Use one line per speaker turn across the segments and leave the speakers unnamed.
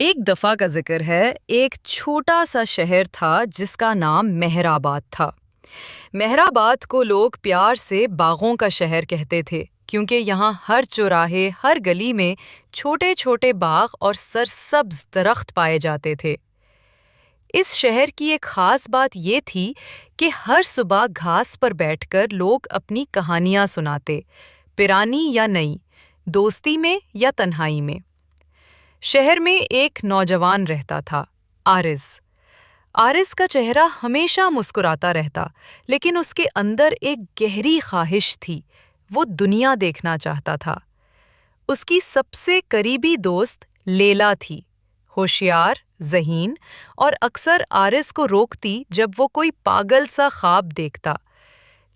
एक दफा का जिक्र है। एक छोटा सा शहर था जिसका नाम मेहराबाद था। मेहराबाद को लोग प्यार से बागों का शहर कहते थे क्योंकि यहाँ हर चौराहे, हर गली में छोटे छोटे बाग और सरसब्ज दरख्त पाए जाते थे। इस शहर की एक खास बात ये थी कि हर सुबह घास पर बैठकर लोग अपनी कहानियाँ सुनाते, पुरानी या नई, दोस्ती में या तन्हाई में। शहर में एक नौजवान रहता था, आरिज़। आरिज़ का चेहरा हमेशा मुस्कुराता रहता, लेकिन उसके अंदर एक गहरी ख्वाहिश थी। वो दुनिया देखना चाहता था। उसकी सबसे करीबी दोस्त लैला थी, होशियार, ज़हीन और अक्सर आरिज़ को रोकती जब वो कोई पागल सा ख्वाब देखता।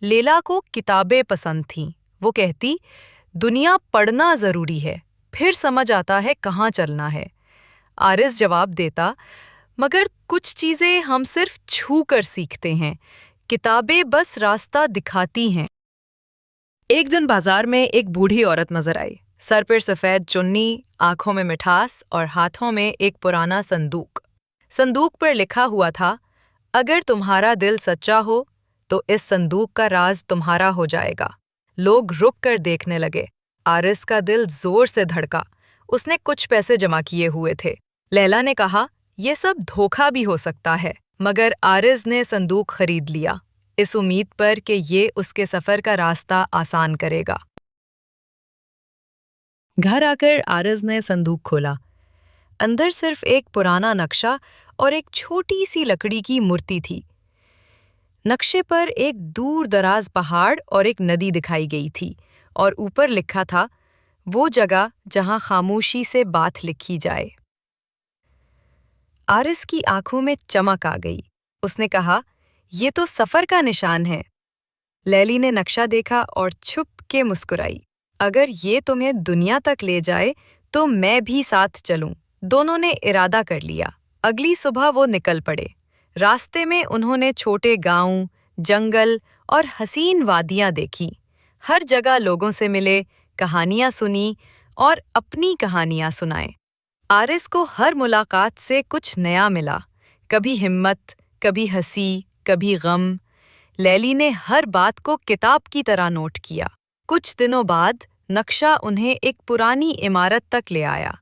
लैला को किताबें पसंद थीं। वो कहती, दुनिया पढ़ना ज़रूरी है, फिर समझ आता है कहाँ चलना है। आरिज़ जवाब देता, मगर कुछ चीज़ें हम सिर्फ छू कर सीखते हैं, किताबें बस रास्ता दिखाती हैं। एक दिन बाजार में एक बूढ़ी औरत नजर आई, सर पर सफ़ेद चुन्नी, आंखों में मिठास और हाथों में एक पुराना संदूक। संदूक पर लिखा हुआ था, अगर तुम्हारा दिल सच्चा हो तो इस संदूक का राज तुम्हारा हो जाएगा। लोग रुक कर देखने लगे। आरिज़ का दिल जोर से धड़का। उसने कुछ पैसे जमा किए हुए थे। लैला ने कहा, यह सब धोखा भी हो सकता है, मगर आरिज़ ने संदूक खरीद लिया, इस उम्मीद पर कि ये उसके सफ़र का रास्ता आसान करेगा। घर आकर आरिज़ ने संदूक खोला। अंदर सिर्फ एक पुराना नक्शा और एक छोटी सी लकड़ी की मूर्ति थी। नक्शे पर एक दूर दराज पहाड़ और एक नदी दिखाई गई थी, और ऊपर लिखा था, वो जगह जहां खामोशी से बात लिखी जाए। आरिज़ की आंखों में चमक आ गई। उसने कहा, ये तो सफ़र का निशान है। लैली ने नक्शा देखा और छुप के मुस्कुराई। अगर ये तुम्हें दुनिया तक ले जाए तो मैं भी साथ चलूं। दोनों ने इरादा कर लिया। अगली सुबह वो निकल पड़े। रास्ते में उन्होंने छोटे गांव, जंगल और हसीन वादियां देखीं। हर जगह लोगों से मिले, कहानियां सुनी और अपनी कहानियां सुनाए। आरिज़ को हर मुलाकात से कुछ नया मिला, कभी हिम्मत, कभी हंसी, कभी गम। लैली ने हर बात को किताब की तरह नोट किया। कुछ दिनों बाद नक्शा उन्हें एक पुरानी इमारत तक ले आया।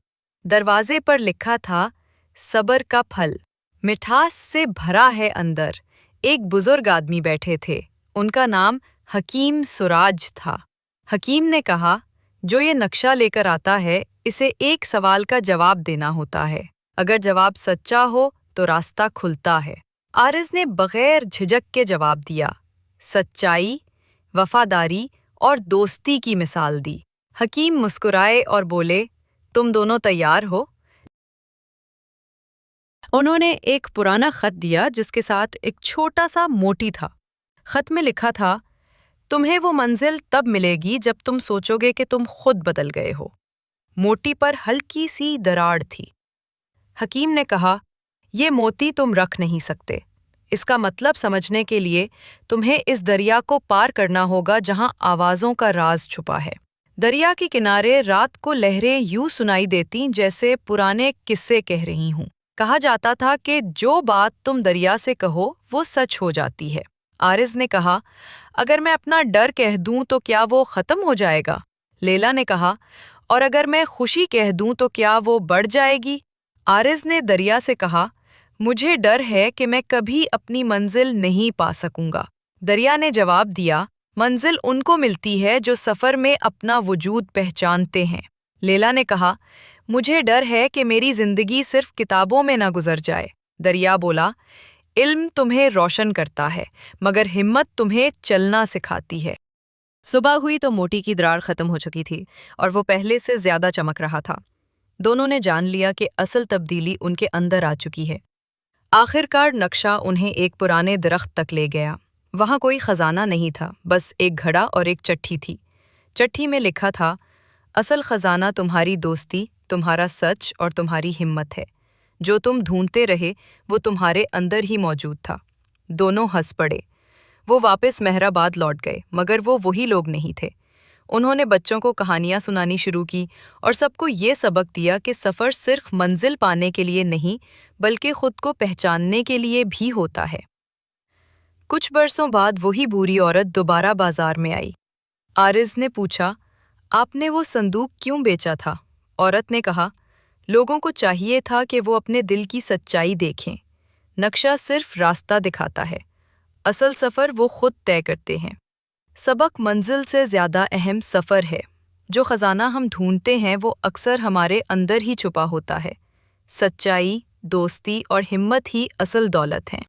दरवाजे पर लिखा था, सब्र का फल, मिठास से भरा है अंदर। एक बुजुर्ग आदमी बैठे थे। उनका नाम हकीम सुराज था। हकीम ने कहा, जो ये नक्शा लेकर आता है, इसे एक सवाल का जवाब देना होता है। अगर जवाब सच्चा हो तो रास्ता खुलता है। आरिज़ ने बगैर झिझक के जवाब दिया, सच्चाई, वफादारी और दोस्ती की मिसाल दी। हकीम मुस्कुराए और बोले, तुम दोनों तैयार हो? उन्होंने एक पुराना खत दिया जिसके साथ एक छोटा सा मोती था। खत में लिखा था, तुम्हें वो मंजिल तब मिलेगी जब तुम सोचोगे कि तुम खुद बदल गए हो। मोती पर हल्की सी दरार थी। हकीम ने कहा, ये मोती तुम रख नहीं सकते। इसका मतलब समझने के लिए तुम्हें इस दरिया को पार करना होगा जहां आवाज़ों का राज छुपा है। दरिया के किनारे रात को लहरें यूं सुनाई देती जैसे पुराने किस्से कह रही हूं। कहा जाता था कि जो बात तुम दरिया से कहो वो सच हो जाती है। आरिज़ ने कहा, अगर मैं अपना डर कह दूं तो क्या वो ख़त्म हो जाएगा? लैला ने कहा, और अगर मैं खुशी कह दूं तो क्या वो बढ़ जाएगी? आरिज़ ने दरिया से कहा, मुझे डर है कि मैं कभी अपनी मंजिल नहीं पा सकूंगा। दरिया ने जवाब दिया, मंजिल उनको मिलती है जो सफ़र में अपना वजूद पहचानते हैं। लैला ने कहा, मुझे डर है कि मेरी ज़िंदगी सिर्फ किताबों में ना गुजर जाए। दरिया बोला, इल्म तुम्हें रोशन करता है, मगर हिम्मत तुम्हें चलना सिखाती है। सुबह हुई तो मोती की दरार ख़त्म हो चुकी थी और वो पहले से ज़्यादा चमक रहा था। दोनों ने जान लिया कि असल तब्दीली उनके अंदर आ चुकी है। आखिरकार नक्शा उन्हें एक पुराने दरख्त तक ले गया। वहाँ कोई खजाना नहीं था, बस एक घड़ा और एक चिट्ठी थी। चिट्ठी में लिखा था, असल खजाना तुम्हारी दोस्ती, तुम्हारा सच और तुम्हारी हिम्मत है। जो तुम ढूंढते रहे वो तुम्हारे अंदर ही मौजूद था। दोनों हंस पड़े। वो वापस मेहराबाद लौट गए, मगर वो वही लोग नहीं थे। انہوں نے بچوں کو کہانیاں سنانی شروع کی اور سب کو یہ سبق دیا کہ سفر صرف منزل پانے کے لیے نہیں بلکہ خود کو پہچاننے کے لیے بھی ہوتا ہے۔ کچھ برسوں بعد وہی بوڑھی عورت دوبارہ بازار میں آئی۔ عارض نے پوچھا، آپ نے وہ صندوق کیوں بیچا تھا؟ عورت نے کہا، لوگوں کو چاہیے تھا کہ وہ اپنے دل کی سچائی دیکھیں۔ نقشہ صرف راستہ دکھاتا ہے، اصل سفر وہ خود طے کرتے ہیں۔ سبق منزل سے زیادہ اہم سفر ہے۔ جو خزانہ ہم ڈھونڈتے ہیں وہ اکثر ہمارے اندر ہی چھپا ہوتا ہے۔ سچائی، دوستی اور ہمت ہی اصل دولت ہیں۔